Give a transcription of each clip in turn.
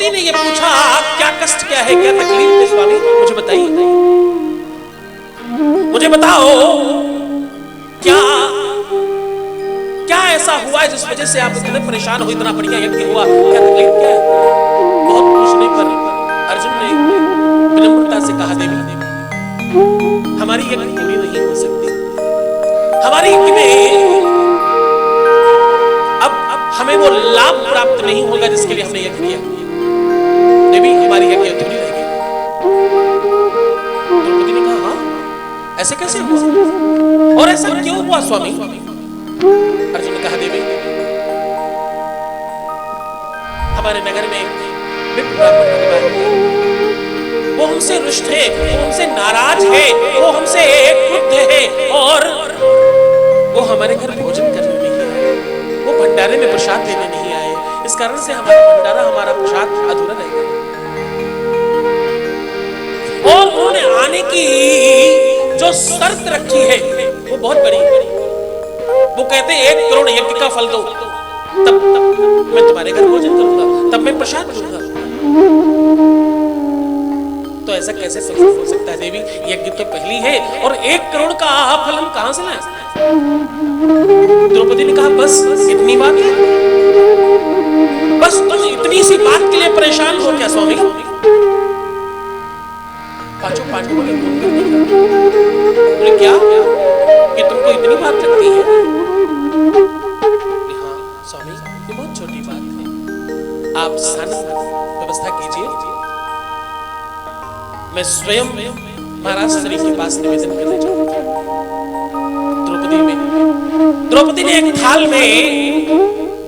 द्रौपदी ने ये पूछा, क्या कष्ट क्या है, क्या तकलीफ है स्वामी, मुझे बताइए, मुझे बताओ, क्या क्या ऐसा हुआ है जिस वजह से आप इतने परेशान हो, इतना बढ़िया यज्ञ हुआ, क्या तकलीफ क्या है? बहुत पूछने पर अर्जुन ने विनम्रता से कहा, देवी हमारी यज्ञ पूरी नहीं हो सकती, हमारी यज्ञ में अब हमें वो लाभ प्राप्त नहीं होगा जिसके लिए हमने यज्ञ किया, देवी हमारी यज्ञ अधूरी रहेगी। द्रौपदी ने कहा, हाँ ऐसे कैसे हुआ और ऐसा क्यों हुआ स्वामी? अर्जुन ने कहा, देवी हमारे नगर में विप्र ब्राह्मण परिवार है, वो हमसे रुष्ट है, वो हमसे नाराज है, वो हमसे क्रुद्ध है और वो हमारे घर भोजन करने नहीं आए, वो भंडारे में प्रसाद देने नहीं आए, इस कारण से हमारा भंडारा, हमारा प्रसाद अधूरा रहेगा। और उन्होंने आने की जो शर्त रखी है वो बहुत बड़ी, वो कहते 1 करोड़ यज्ञ का फल दो, तब मैं तुम्हारे घर भोजन करूंगा, तब मैं प्रसाद दूंगा। तो ऐसा कैसे हो सकता है देवी? यज्ञ तो पहली है और 1 करोड़ का फल हम कहां से लाएं? द्रौपदी ने कहा, बस इतनी बात है, बस तुम इतनी सी बात के लिए परेशान हो क्या स्वामी? पांचों पांडवों ने फोन कर दिया, बोले क्या कि तुमको इतनी बात लगती है? हाँ स्वामी, ये बहुत छोटी बात है, आप स्नान व्यवस्था कीजिए, मैं स्वयं महाराज श्री के पास निवेदन करने जाऊंगा। द्रौपदी ने एक थाल में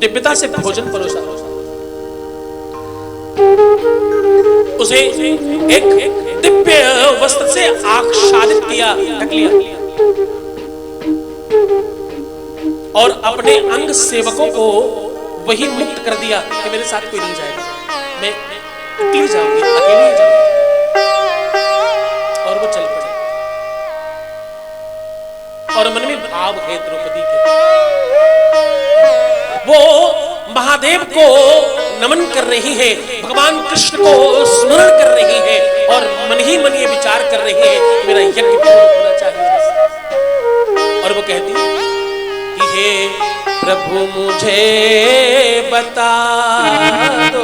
दिव्यता से भोजन परोसा, उसे एक दिव्य वस्त्र से आच्छादित किया, ढक लिया और अपने अंग सेवकों को वही मुक्त कर दिया कि मेरे साथ कोई नहीं जाएगा, मैं अकेली जाऊंगी, अकेली जाऊंगी। और वो चल पड़े और मन में भाव है द्रौपदी के, वो महादेव को नमन कर रही है, भगवान कृष्ण को स्मरण कर रही है और मन ही मन ये विचार कर रही है मेरा यज्ञ पूर्ण होना चाहिए। और वो कहती है कि हे प्रभु मुझे बता दो,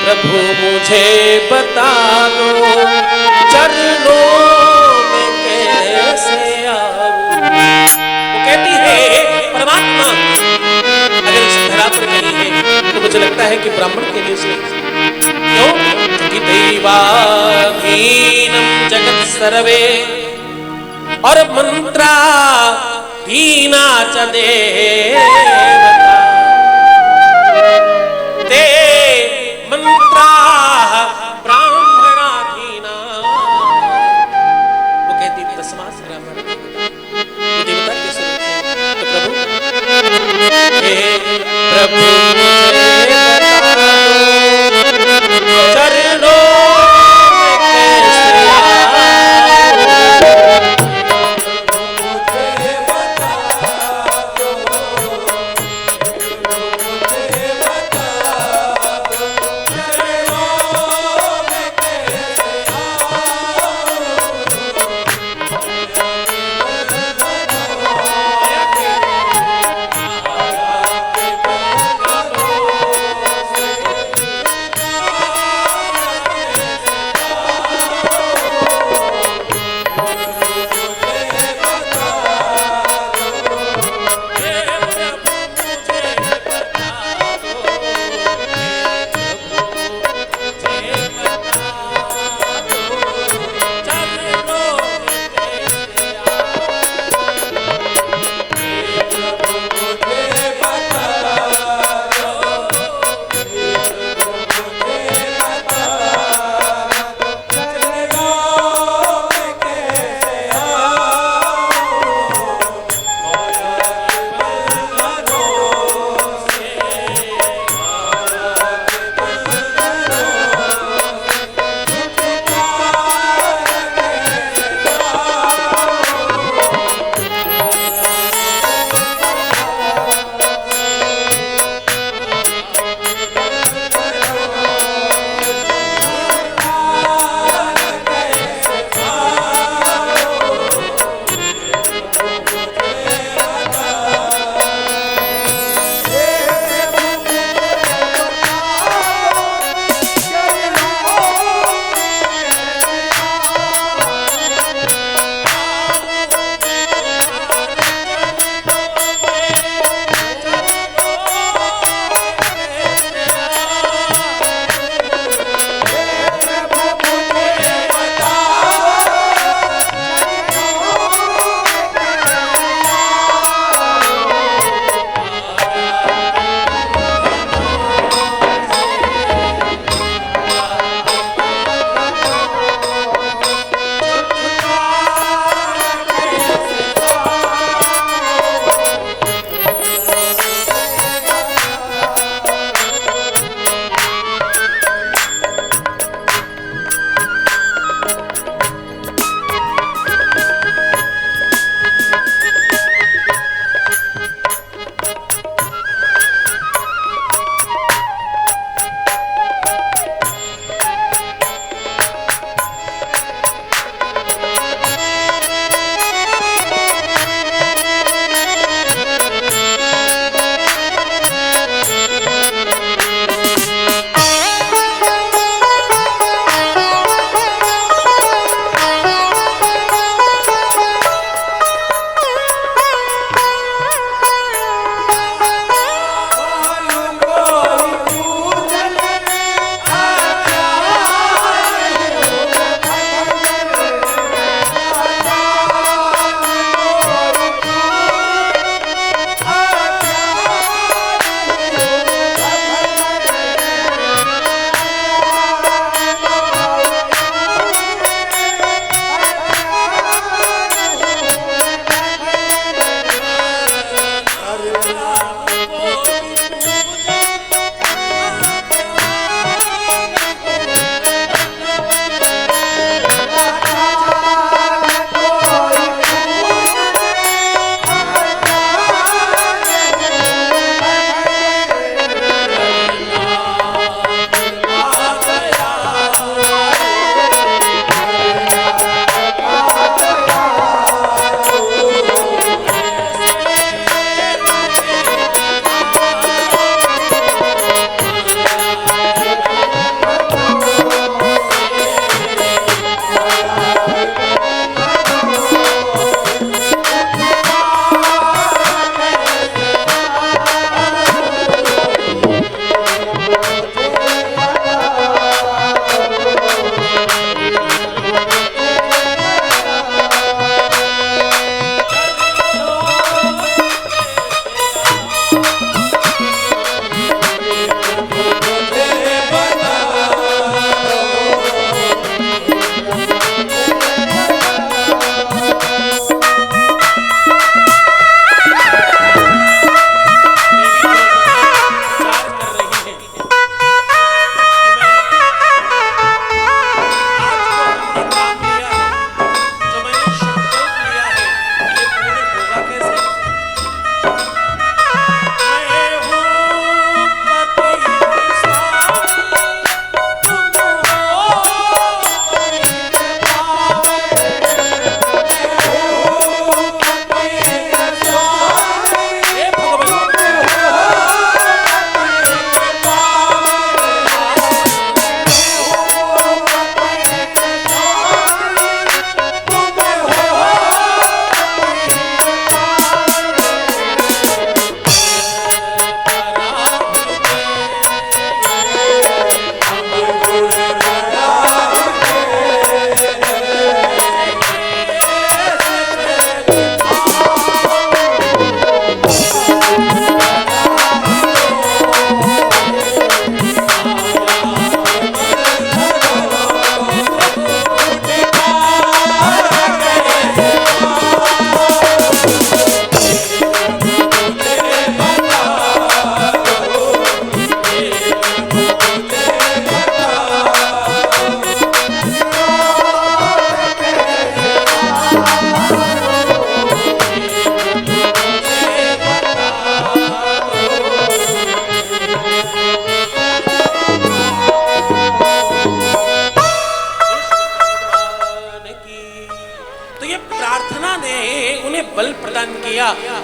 प्रभु मुझे बता दो, चरणों में कैसे आऊं। वो कहती है परमात्मा अगर इस धरा पर नहीं है तो मुझे लगता है कि ब्राह्मण के लिए से क्यों कि दैवाधीनम जगत सर्वे और मंत्रा दीना च देवता ते मंत्रा ब्राह्मणाधीना। वो कहती तस्मात् ब्राह्मण देवता कैसे होते हैं? तो प्रभु चरणों में कैसे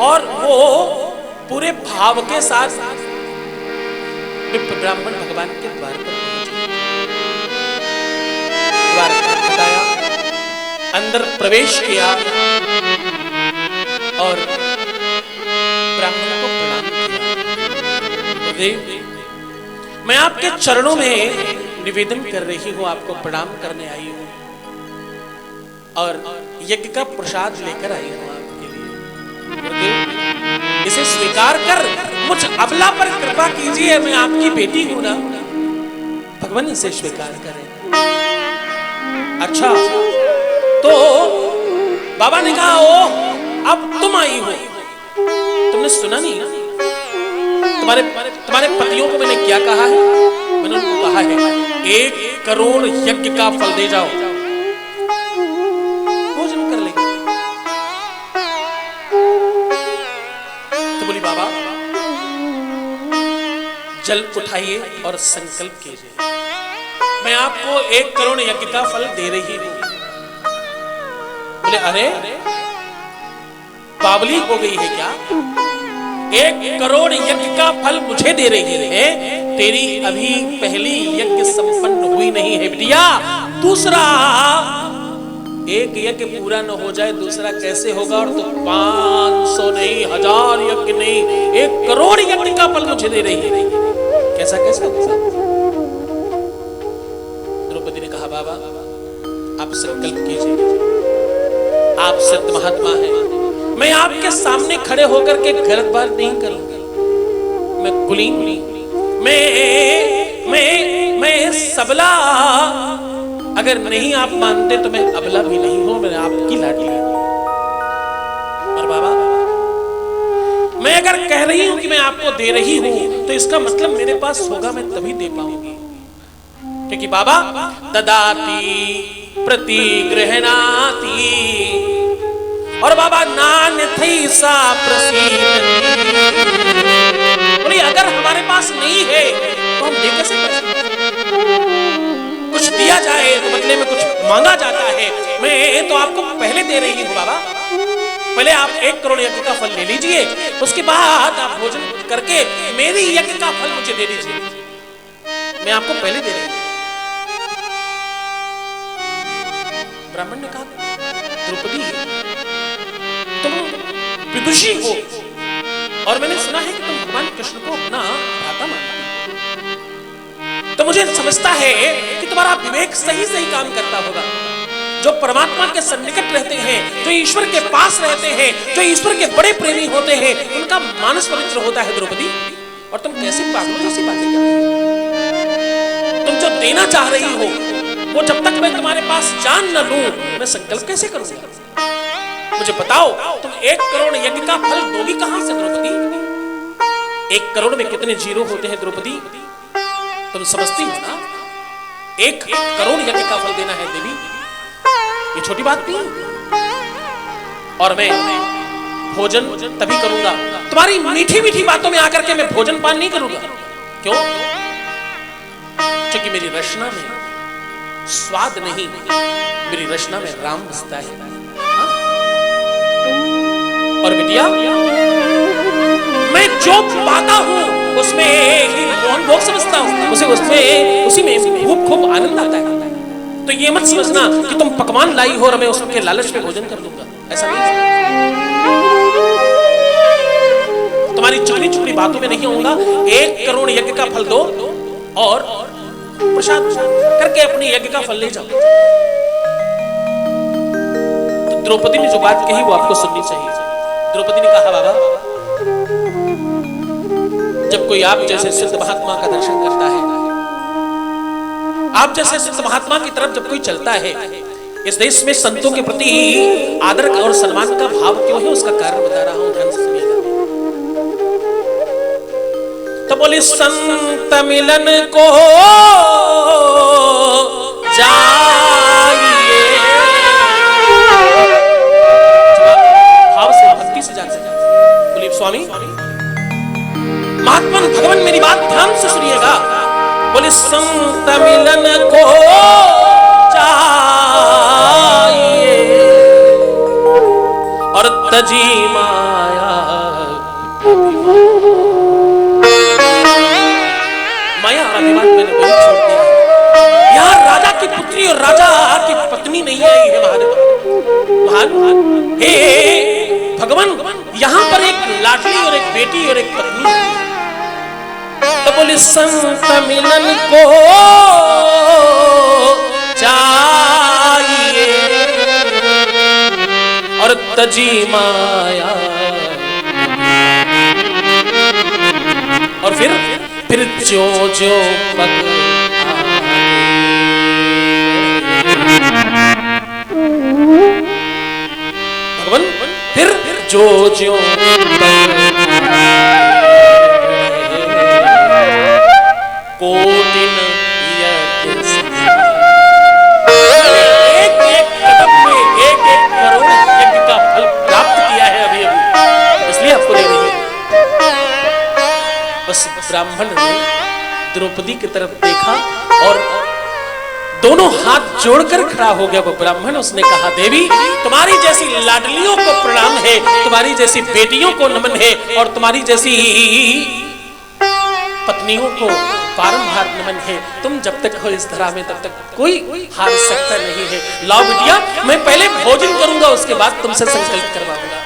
और वो पूरे भाव के साथ ब्राह्मण भगवान के द्वार पर पहुंचे। द्वार खटखटाया, अंदर प्रवेश किया और ब्राह्मण को प्रणाम किया। देव, मैं आपके चरणों में निवेदन कर रही हूं, आपको प्रणाम करने आई हूं और यज्ञ का प्रसाद लेकर आई हूं आपके लिए। देव, इसे स्वीकार कर मुझ अबला पर कृपा कीजिए, मैं आपकी बेटी हूं ना, भगवान इसे स्वीकार करें। अच्छा, तो बाबा ने कहा, ओ अब तुम आई हो, तुमने सुना नहीं ना तुम्हारे पतियों को मैंने क्या कहा है? मैंने उनको कहा है 1 करोड़ यज्ञ का फल दे जाओ, भोजन कर लेंगे। तो बोली बाबा जल उठाइए और संकल्प कीजिए, मैं आपको 1 करोड़ यज्ञ का फल दे रही हूं। बोले अरे बावली हो गई है क्या? 1 करोड़ यज्ञ का फल मुझे दे रही है, तेरी अभी पहली यज्ञ संपन्न हुई नहीं है बिटिया, दूसरा एक यज्ञ पूरा न हो जाए दूसरा कैसे होगा? और तो 500 नहीं, 1000 यज्ञ नहीं, 1 करोड़ यज्ञ का फल मुझे दे रही है, कैसा कैसा होगा? द्रौपदी ने कहा बाबा आप संकल्प कीजिए, आप सत्य महात्मा हैं, मैं आपके सामने खड़े होकर के गलत बात नहीं करूंगा, मैं कुलीन, मैं सबला, अगर नहीं आप मानते तो मैं अबला भी नहीं हूं, मैं आपकी लाडली हूं। और बाबा मैं अगर कह रही हूं कि मैं आपको दे रही हूं तो इसका मतलब मेरे पास होगा, मैं तभी दे पाऊंगी, क्योंकि बाबा ददाती प्रतिगृहणाति, और बाबा नान थी सा प्रसीद। बोली अगर हमारे पास नहीं है तो हम दे कैसे सकते? कुछ दिया जाए तो बदले में कुछ मांगा जाता है, मैं तो आपको पहले दे रही हूं बाबा, पहले आप 1 करोड़ यज्ञ का फल ले लीजिए, उसके बाद आप भोजन करके मेरी यज्ञ का फल मुझे दे दीजिए, मैं आपको पहले दे रही हूं। ब्राह्मण ने कहा द्रौपदी तुम विदुषी हो और मैंने सुना है कि तुम भगवान कृष्ण को अपना भ्राता मानती हो, तो मुझे समझता है कि तुम्हारा विवेक सही सही काम करता होगा। जो परमात्मा के सन्निकट रहते हैं, जो ईश्वर के पास रहते हैं, जो ईश्वर के बड़े प्रेमी होते हैं, उनका मानस पवित्र होता है द्रौपदी, और तुम कैसे पागलों जैसी बातें कर रही हो? तुम जो देना चाह रही हो वो जब तक मैं तुम्हारे पास जान न लूं मैं संकल्प कैसे करूंगा? मुझे बताओ तुम 1 करोड़ यज्ञ का फल दोगी कहां से द्रौपदी? 1 करोड़ में कितने जीरो होते हैं द्रौपदी, तुम समझती हो ना? 1 करोड़ यज्ञ का फल देना है देवी, ये छोटी बात नहीं। और मैं भोजन तभी करूंगा, तुम्हारी मीठी मीठी बातों में आकर के मैं भोजन पान नहीं करूंगा। क्यों? क्योंकि मेरी रचना में स्वाद नहीं, मेरी रचना में राम बसता है। और बिटिया मैं जो पाता हूं उसमें ही मोहन भोग समझता हूं, उसी में खूब आनंद आता है। तो ये मत समझना कि तुम पकवान लाई हो और मैं उसके लालच में भोजन कर लूंगा, ऐसा नहीं। तुम्हारी चुगली चुगली बातों में नहीं होऊंगा। 1 करोड़ यज्ञ का फल दो और प्रसाद करके अपने यज्ञ का फल ले जाओ। तो द्रौपदी ने जो बात कही वो आपको सुननी चाहिए। द्रौपदी ने कहा बाबा जब कोई आप जैसे सिद्ध महात्मा का दर्शन करता है, आप जैसे सिद्ध महात्मा की तरफ जब कोई चलता है, इस देश में संतों के प्रति आदर और सम्मान का भाव क्यों है उसका कारण बता रहा हूं, ध्यान से सुनिएगा। तो बोली संत मिलन को जाइए, भाव से भक्ति से जाते हैं। बोली स्वामी महात्मा भगवान मेरी बात ध्यान से सुनिएगा। बोले संत मिलन को चाहिए और तजी माया कोई राजा की पत्नी नहीं आई है महादेव। हे भगवान, यहाँ पर एक लाडली और एक बेटी और एक पत्नी है। तो बोले संत मिलन को चाहिए और तजी माया, और फिर जो पग भगवान, फिर जो कोटिन एक एक कदम में एक एक करोड़ यज्ञ का फल प्राप्त किया है अभी अभी, इसलिए आपको दे रही है। बस ब्राह्मण ने द्रौपदी की तरफ देखा और दोनों हाथ जोड़कर खड़ा हो गया वो ब्राह्मण। उसने कहा, देवी तुम्हारी जैसी लाडलियों को प्रणाम है, तुम्हारी जैसी बेटियों को नमन है, और तुम्हारी जैसी पत्नियों को बारंबार नमन है। तुम जब तक हो इस धरा में तब तक कोई हार सकता नहीं है। लाओ बिटिया, मैं पहले भोजन करूंगा, उसके बाद तुमसे संकल्प करवाऊंगा।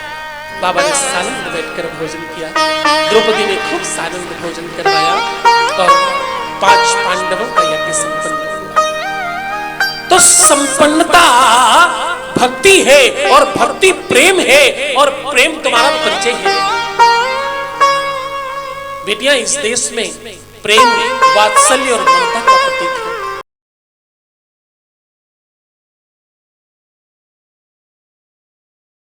बाबा ने सानंद बैठकर भोजन किया। द्रौपदी ने खूब सानंद भोजन करवाया और 5 पांडवों का यज्ञ संपन्न हुआ। तो संपन्नता भक्ति है और भक्ति प्रेम है और प्रेम तुम्हारा परिचय है। बेटियां, इस देश में प्रेम, वात्सल्य और ममता का प्रतीक है।